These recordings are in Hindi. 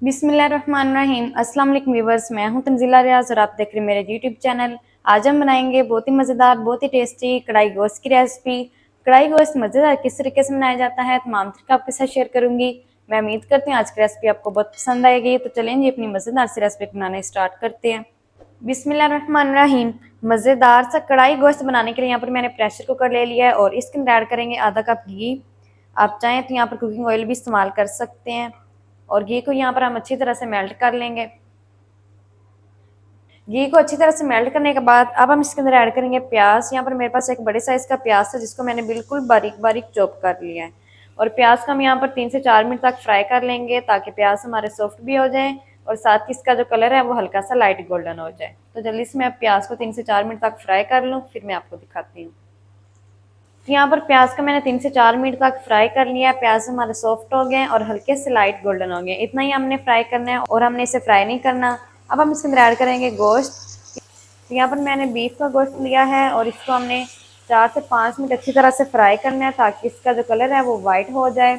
बिस्मिल्लाहिर्रहमानिर्रहीम। अस्सलाम वालेकुम व्यूअर्स, मैं हूं तंजीला रियाज और आप देख रहे हैं मेरे यूट्यूब चैनल। आज हम बनाएंगे बहुत ही मज़ेदार, बहुत ही टेस्टी कढ़ाई गोश्त की रेसिपी। कढ़ाई गोश्त मज़ेदार किस तरीके से बनाया जाता है तमाम तरीका आपके साथ शेयर करूंगी। मैं उम्मीद करती हूँ आज की रेसिपी आपको बहुत पसंद आएगी। तो चलें जी अपनी मज़ेदार सी रेसिपी बनाना स्टार्ट करते हैं। बिस्मिल्लाहिर्रहमानिर्रहीम। मज़ेदार सा कढ़ाई गोश्त बनाने के लिए यहाँ पर मैंने प्रेशर कुकर ले लिया है और इसके अंदर ऐड करेंगे आधा कप घी। आप चाहें तो यहाँ पर कुकिंग ऑयल भी इस्तेमाल कर सकते हैं। और घी को यहाँ पर हम अच्छी तरह से मेल्ट कर लेंगे। घी को अच्छी तरह से मेल्ट करने के बाद अब हम इसके अंदर ऐड करेंगे प्याज। यहाँ पर मेरे पास एक बड़े साइज का प्याज था जिसको मैंने बिल्कुल बारीक बारीक चॉप कर लिया है। और प्याज को हम यहाँ पर 3 से 4 मिनट तक फ्राई कर लेंगे ताकि प्याज हमारे सॉफ्ट भी हो जाए और साथ ही इसका जो कलर है वो हल्का सा लाइट गोल्डन हो जाए। तो जल्दी से मैं प्याज को 3 से 4 मिनट तक फ्राई कर लूँ, फिर मैं आपको दिखाती हूँ। यहाँ पर प्याज को मैंने 3 से 4 मिनट तक फ्राई कर लिया। प्याज हमारे सॉफ्ट हो गए और हल्के से लाइट गोल्डन हो गए। इतना ही हमने फ्राई करना है और हमने इसे फ्राई नहीं करना। अब हम इसके अंदर ऐड करेंगे गोश्त। तो यहाँ पर मैंने बीफ का गोश्त लिया है और इसको हमने 4 से 5 मिनट अच्छी तरह से फ्राई करना है ताकि इसका जो कलर है वो वाइट हो जाए।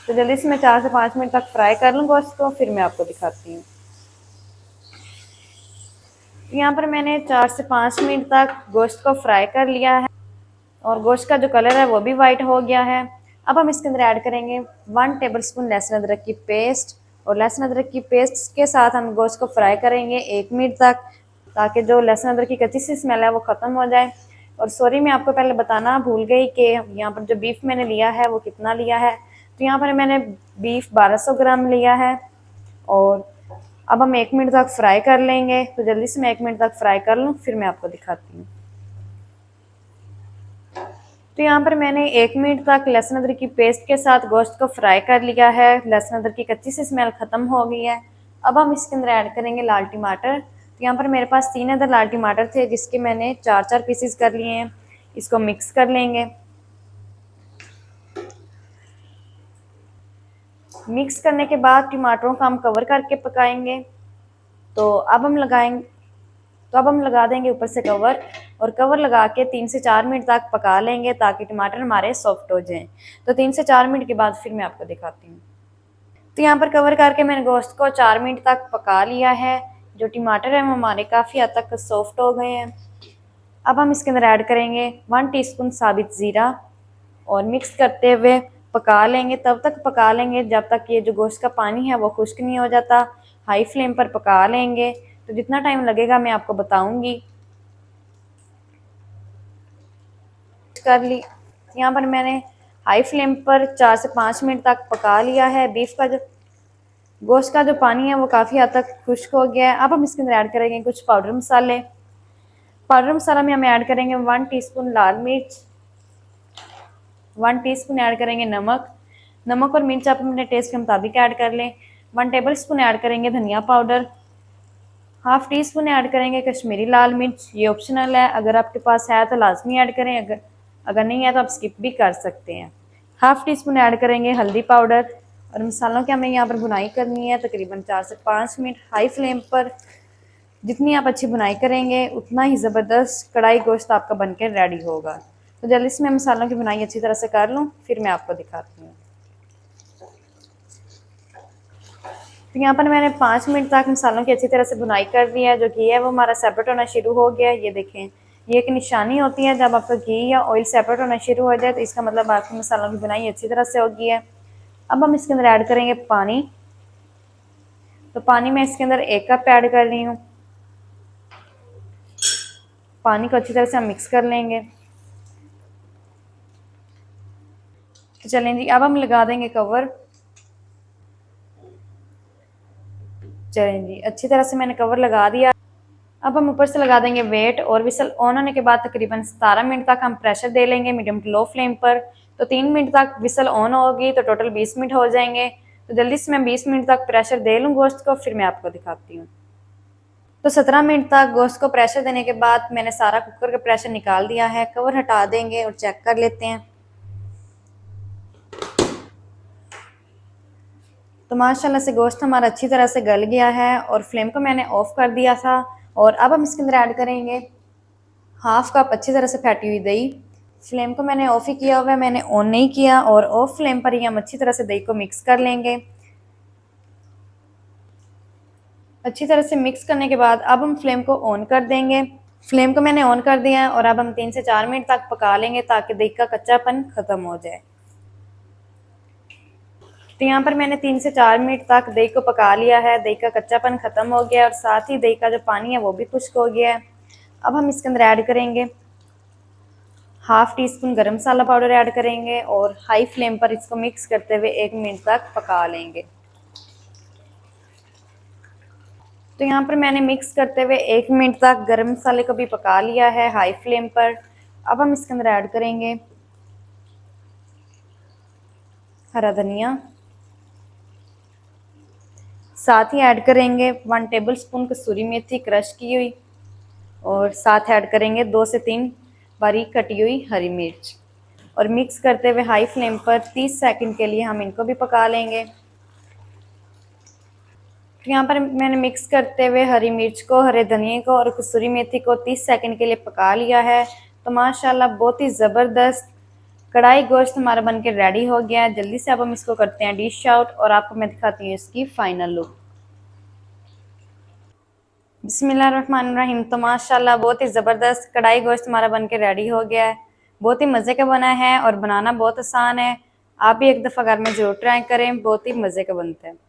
तो जल्दी से मैं 4 से 5 मिनट तक फ्राई कर लूँ गोश्त को, फिर मैं आपको दिखाती हूँ। यहाँ पर मैंने 4 से 5 मिनट तक गोश्त को फ्राई कर लिया है और गोश्त का जो कलर है वो भी वाइट हो गया है। अब हम इसके अंदर ऐड करेंगे 1 टेबलस्पून लहसुन अदरक की पेस्ट। और लहसुन अदरक की पेस्ट के साथ हम गोश्त को फ्राई करेंगे 1 मिनट तक ताकि जो लहसुन अदरक की कच्ची सी स्मेल है वो ख़त्म हो जाए। और सॉरी, मैं आपको पहले बताना भूल गई कि यहाँ पर जो बीफ मैंने लिया है वो कितना लिया है। तो यहाँ पर मैंने बीफ 1200 ग्राम लिया है। और अब हम 1 मिनट तक फ्राई कर लेंगे। तो जल्दी से मैं 1 मिनट तक फ्राई कर लूँ, फिर मैं आपको दिखाती हूँ। तो यहाँ पर मैंने 1 मिनट तक लहसुन अदरक की पेस्ट के साथ गोश्त को फ्राई कर लिया है। लहसुन अदरक की कच्ची सी स्मेल ख़त्म हो गई है। अब हम इसके अंदर ऐड करेंगे लाल टमाटर। तो यहाँ पर मेरे पास 3 अदर लाल टमाटर थे जिसके मैंने 4-4 पीसेस कर लिए हैं। इसको मिक्स कर लेंगे। मिक्स करने के बाद टमाटरों को हम कवर करके पकाएंगे। तो अब हम लगा देंगे ऊपर से कवर। और कवर लगा के 3 से 4 मिनट तक पका लेंगे ताकि टमाटर हमारे सॉफ्ट हो जाएं। तो 3 से 4 मिनट के बाद फिर मैं आपको दिखाती हूँ। तो यहाँ पर कवर करके मैंने गोश्त को 4 मिनट तक पका लिया है। जो टमाटर है वो हमारे काफ़ी हद तक सॉफ्ट हो गए हैं। अब हम इसके अंदर ऐड करेंगे 1 टीस्पून साबित ज़ीरा और मिक्स करते हुए पका लेंगे। तब तक पका लेंगे जब तक ये जो गोश्त का पानी है वो खुश्क नहीं हो जाता। हाई फ्लेम पर पका लेंगे। तो जितना टाइम लगेगा मैं आपको बताऊंगी। कर ली। यहाँ पर मैंने हाई फ्लेम पर 4 से 5 मिनट तक पका लिया है। बीफ का जो गोश्त का जो पानी है वो काफ़ी हद तक खुश्क हो गया है। अब हम इसके अंदर ऐड करेंगे कुछ पाउडर मसाले। पाउडर मसाला में हम ऐड करेंगे 1 टीस्पून लाल मिर्च, 1 टीस्पून ऐड करेंगे नमक। नमक और मिर्च आप अपने टेस्ट के मुताबिक ऐड कर लें। 1 टेबल स्पून ऐड करेंगे धनिया powder. Half tea spoon add करेंगे कश्मीरी लाल मिर्च। ये ऑप्शनल है, अगर आपके पास है तो लाजमी ऐड करें, अगर नहीं है तो आप स्किप भी कर सकते हैं। हाफ टी स्पून ऐड करेंगे हल्दी पाउडर। और मसालों की हमें यहाँ पर भुनाई करनी है तकरीबन 4 से 5 मिनट हाई फ्लेम पर। जितनी आप अच्छी बुनाई करेंगे उतना ही ज़बरदस्त कढ़ाई गोश्त आपका बनकर रेडी होगा। तो जल्दी से मैं मसालों की बुनाई अच्छी तरह से कर लूँ, फिर मैं आपको दिखाती हूँ। तो यहाँ पर मैंने 5 मिनट तक मसालों की अच्छी तरह से बुनाई कर दी है। जो घी है वो हमारा सेपरेट होना शुरू हो गया है। ये देखें, ये एक निशानी होती है जब आपका घी या ऑयल सेपरेट होना शुरू हो जाए तो इसका मतलब आपकी मसालों की बुनाई अच्छी तरह से हो गई है। अब हम इसके अंदर ऐड करेंगे पानी। तो पानी मैं इसके अंदर 1 कप ऐड कर रही हूँ। पानी को अच्छी तरह से हम मिक्स कर लेंगे। तो चलें जी, अब हम लगा देंगे कवर। चलें जी, अच्छी तरह से मैंने कवर लगा दिया। अब हम ऊपर से लगा देंगे वेट और विसल ऑन होने के बाद तकरीबन 17 मिनट तक हम प्रेशर दे लेंगे मीडियम टू लो फ्लेम पर। तो 3 मिनट तक विसल ऑन होगी तो टोटल 20 मिनट हो जाएंगे। तो जल्दी से मैं 20 मिनट तक प्रेशर दे लूँ गोश्त को, फिर मैं आपको दिखाती हूँ। तो 17 मिनट तक गोश्त को प्रेशर देने के बाद मैंने सारा कुकर का प्रेशर निकाल दिया है। कवर हटा देंगे और चेक कर लेते हैं। तो माशाल्लाह से गोश्त हमारा अच्छी तरह से गल गया है और फ्लेम को मैंने ऑफ कर दिया था। और अब हम इसके अंदर ऐड करेंगे हाफ कप अच्छी तरह से फैटी हुई दही। फ्लेम को मैंने ऑफ ही किया हुआ है, मैंने ऑन नहीं किया। और ऑफ फ्लेम पर ही हम अच्छी तरह से दही को मिक्स कर लेंगे। अच्छी तरह से मिक्स करने के बाद अब हम फ्लेम को ऑन कर देंगे। फ्लेम को मैंने ऑन कर दिया है और अब हम 3 से 4 मिनट तक पका लेंगे ताकि दही का कच्चापन ख़त्म हो जाए। तो यहाँ पर मैंने 3 से 4 मिनट तक दही को पका लिया है। दही का कच्चापन ख़त्म हो गया और साथ ही दही का जो पानी है वो भी खुश्क हो गया है। अब हम इसके अंदर ऐड करेंगे हाफ़ टी स्पून गरम मसाला पाउडर ऐड करेंगे और हाई फ्लेम पर इसको मिक्स करते हुए 1 मिनट तक पका लेंगे। तो यहाँ पर मैंने मिक्स करते हुए 1 मिनट तक गरम मसाले को भी पका लिया है हाई फ्लेम पर। अब हम इसके अंदर ऐड करेंगे हरा धनिया, साथ ही ऐड करेंगे 1 टेबल स्पून कसूरी मेथी क्रश की हुई और साथ ऐड करेंगे 2 से 3 बारीक कटी हुई हरी मिर्च और मिक्स करते हुए हाई फ्लेम पर 30 सेकंड के लिए हम इनको भी पका लेंगे। तो यहाँ पर मैंने मिक्स करते हुए हरी मिर्च को, हरे धनिए को और कसूरी मेथी को 30 सेकंड के लिए पका लिया है। तो माशाल्लाह बहुत ही ज़बरदस्त कढ़ाई गोश्त हमारा बनके रेडी हो गया है। जल्दी से अब हम इसको करते हैं डिश आउट और आपको मैं दिखाती हूँ इसकी फाइनल लुक। बिस्मिल्लाहिर्रहमानिर्रहीम। तो माशाल्लाह बहुत ही ज़बरदस्त कढ़ाई गोश्त हमारा बनके रेडी हो गया है। बहुत ही मज़े का बना है और बनाना बहुत आसान है। आप भी एक दफ़ा घर में ज़रूर ट्राई करें, बहुत ही मज़े का बनता है।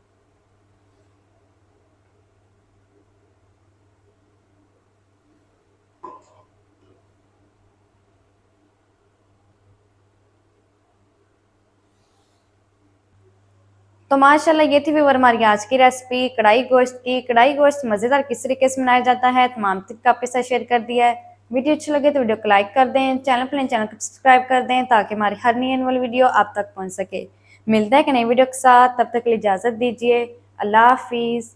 तो माशाल्लाह ये थी व्यूअर हमारी आज की रेसिपी कढ़ाई गोश्त की। कढ़ाई गोश्त मज़ेदार किस तरीके से बनाया जाता है तमाम टिप आपके साथ शेयर कर दिया है। वीडियो अच्छी लगे तो वीडियो को लाइक कर दें, चैनल को सब्सक्राइब कर दें ताकि हमारी हर नई आने वाली वीडियो आप तक पहुंच सके। मिलता है कि नई वीडियो के साथ, तब तक के लिए इजाज़त दीजिए। अल्लाह हाफिज़।